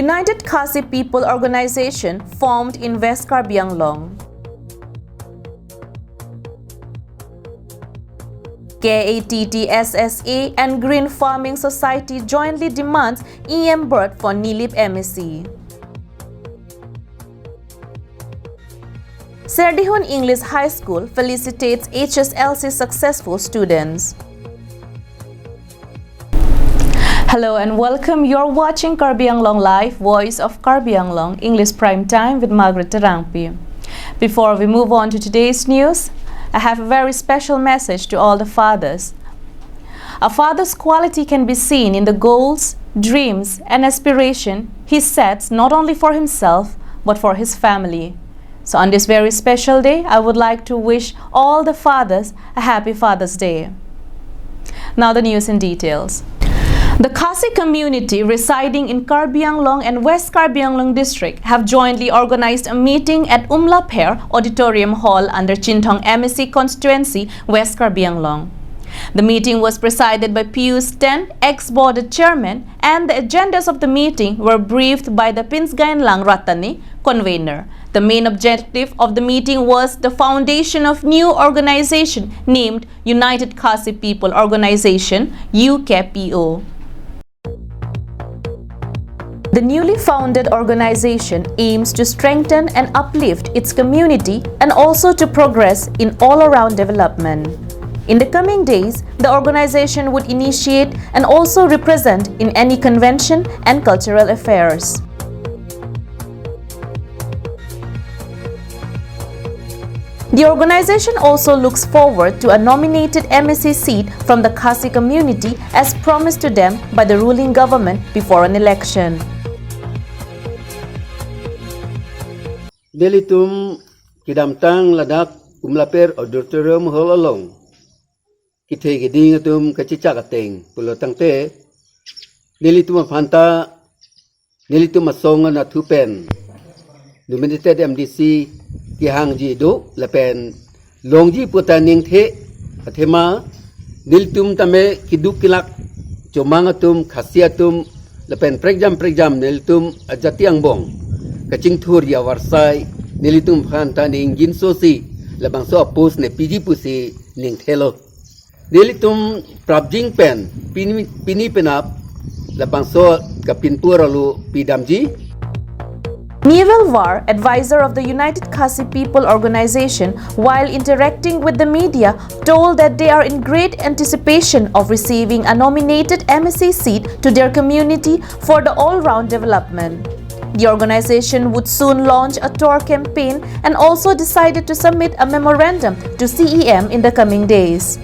United Khasi People Organization formed in West Karbi Anglong. KATTSSA and Green Farming Society jointly demands EM berth for Nilip MEC. Serdihun English High School felicitates HSLC successful students. Hello and welcome. You're watching Karbi Anglong Live, Voice of Karbi Anglong, English Prime Time with Margaret Tarangpi. Before we move on to today's news, I have a very special message to all the fathers. A father's quality can be seen in the goals, dreams, and aspiration he sets not only for himself but for his family. So on this very special day, I would like to wish all the fathers a happy Father's Day. Now the news in details. The Khasi community residing in Karbi Anglong and West Karbi Anglong district have jointly organized a meeting at Umlaper Auditorium Hall under Chintong MEC constituency, West Karbi Anglong. The meeting was presided by Pius Ten, ex-board chairman, and the agendas of the meeting were briefed by the Pinsgainlang Ratani, convener. The main objective of the meeting was the foundation of new organization named United Khasi People Organization, UKPO. The newly founded organization aims to strengthen and uplift its community and also to progress in all-around development. In the coming days, the organization would initiate and also represent in any convention and cultural affairs. The organization also looks forward to a nominated MEC seat from the Khasi community as promised to them by the ruling government before an election. Delitum kidamtang ladak Umlaper Auditorium Hall along. Kithe gidingatum kachicakateng pulotang te. Delitum phanta delitum masonga na thupen. Nominated MDC kihang ji do lapen longji putaning the athema delitum tame kiduk kilak comangatum khasiatum lapen pregjam delitum ajatiang bong. Kacing thur ya warsai nilitum phanta ning ginsosi labang so apus ne piji pusi ning thelo nilitum prabjing pen pini penap labang so kapin puralu pidamji. Neville Var, advisor of the United Khasi People Organization, while interacting with the media, told that they are in great anticipation of receiving a nominated MEC seat to their community for the all-round development. The organization would soon launch a tour campaign and also decided to submit a memorandum to CEM in the coming days.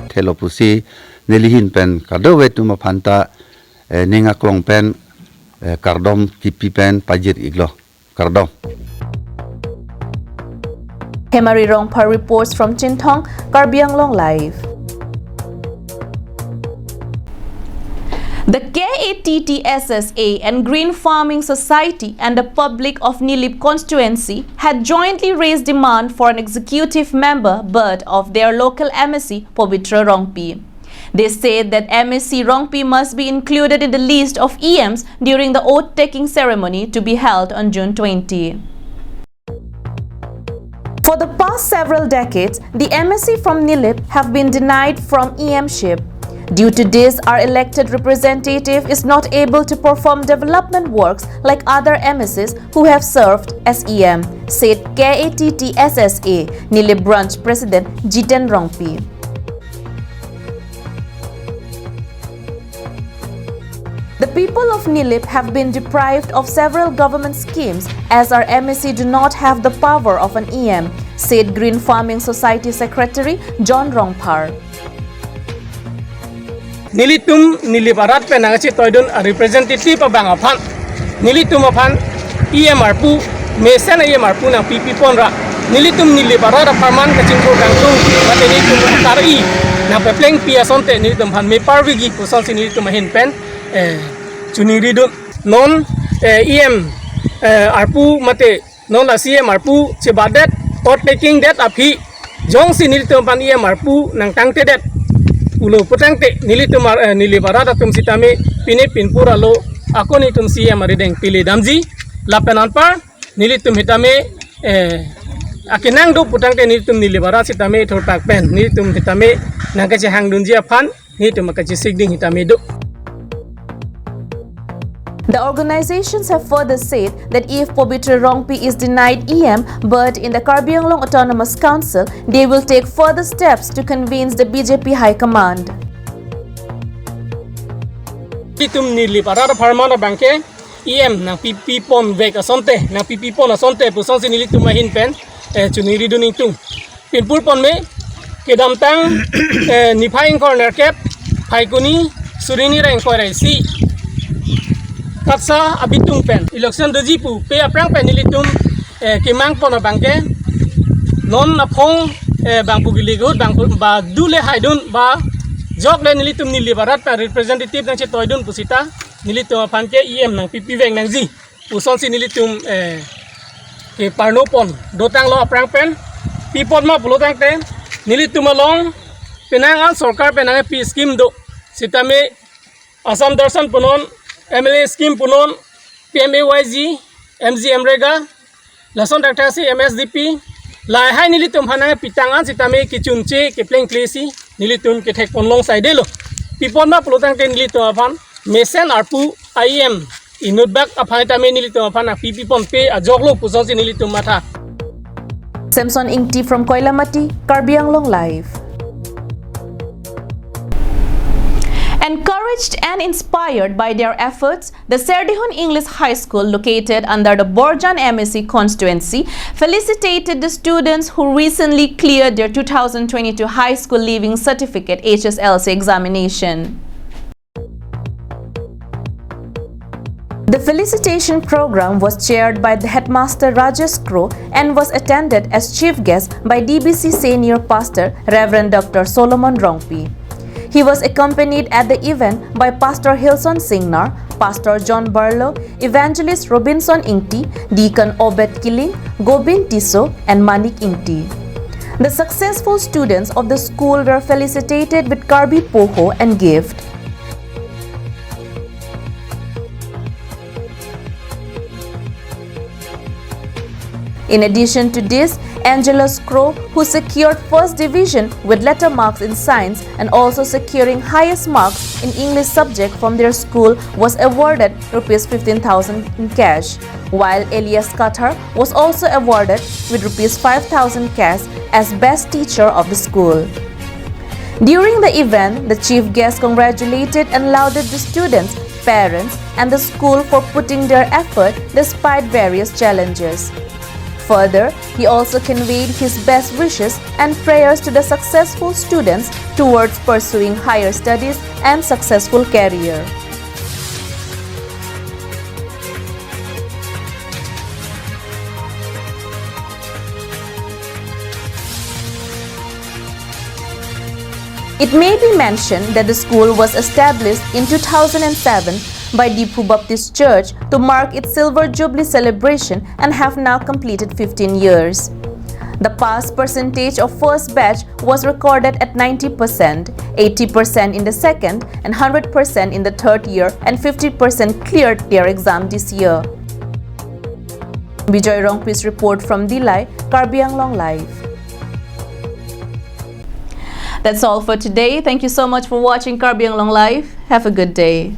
Telopusi nilihin pen kadowe tuma phanta ninga klong pen kardom kipi pen pajir iglo kardom. Hemari Rongpar reports from Chintong, Karbi Anglong Live. The KATTSSA and Green Farming Society and the public of Nilip constituency had jointly raised demand for an executive member berth of their local MEC, Povitra Rongpi. They said that MEC Rongpi must be included in the list of EMs during the oath-taking ceremony to be held on June 20. For the past several decades, the MEC from Nilip have been denied from EMship. Due to this, our elected representative is not able to perform development works like other MECs who have served as EM, said KATTSSA Nilip Branch President Jiten Rongpi. The people of Nilip have been deprived of several government schemes as our MEC do not have the power of an EM, said Green Farming Society Secretary John Rongpar. Nilitum nilibarat penangachi toidun a representative abang aphan nilitum aphan EMRPU mesen EMRPU nang PP ponra nilitum nilibarat aparman kacingko kangtung mate nilitum tari na pepleng piasonte nilitum phan me parwigi kusal sin nilitum hin pen chuni ridun non EM RPU mate non la CMRPU chebadet or taking that api jong sin nilitum pan EMRPU nang tangte det ulo putang te nilibarat atum sitame pini pinpura lo ako ni tum CM arideng pili damji lapenan par nilitum hitame akinang do putang te nilitum nilibara sitame thorpak pen nilitum hitame nangkachi hangdunji afan nilitum akachi sigding hitame do. The organizations have further said that if Pobitra Rongpi is denied EM but in the Karbi Anglong Autonomous Council, they will take further steps to convince the BJP High Command. Tum nili parada farmana banke EM nang PP pon vek asonte nang PP pon asonte puson sinili tumahin pen chuniri duning tung pinpur pon me kedam tang nipaing corner cap phaikuni surini reng korai si katsa abitung pen election dojipu pe aprang pen nilitum kimang pon banke non na phong bangpu giligut bangpu ba dule haidun ba jok le nilitum nilibarat pa representative nang chetoidun pusita nilitum panke EM nang PP veng nang ji puson si nilitum ke parnopon dotang lo aprang pen pipon ma pulotang te nilitum along penang al sarkar penang pi scheme do sitame asam darshan punon MLA scheme punon PMAYG MG Mrega lason daktasi MSDP lai hai nilitum hanang pitangan sitame kichunche kepleng klesi nilitum ke thek ponlong side lo pipon ma pulotang te nilitum afan mesen arpu IM inutbak aphai tame nilitum afan PP pon pe ajoklo puson si nilitum matha. Samson Ingti from Koilamati, Karbi Anglong Live. Encouraged and inspired by their efforts, the Serdihun English High School, located under the Borjan MSC constituency, felicitated the students who recently cleared their 2022 High School Leaving Certificate HSLC examination. The felicitation program was chaired by the headmaster Rajesh Kro and was attended as chief guest by DBC senior pastor Reverend Dr. Solomon Rongpi. He was accompanied at the event by Pastor Hilson Singnar, Pastor John Barlow, Evangelist Robinson Ingti, Deacon Obed Kiling, Gobind Tiso, and Manik Ingti. The successful students of the school were felicitated with Karbi Poho and gift. In addition to this, Angela Scrow, who secured first division with letter marks in science and also securing highest marks in English subject from their school, was awarded Rs 15,000 in cash, while Elias Qatar was also awarded with Rs 5,000 cash as best teacher of the school. During the event, the chief guest congratulated and lauded the students, parents, and the school for putting their effort despite various challenges. Further, he also conveyed his best wishes and prayers to the successful students towards pursuing higher studies and successful career. It may be mentioned that the school was established in 2007 by Dipu Baptist Church to mark its Silver Jubilee celebration and have now completed 15 years. The pass percentage of first batch was recorded at 90%, 80% in the second, and 100% in the third year, and 50% cleared their exam this year. Bijoy Rongpi's report from Dilai, Karbi Anglong Live. That's all for today. Thank you so much for watching Karbi Anglong Live. Have a good day.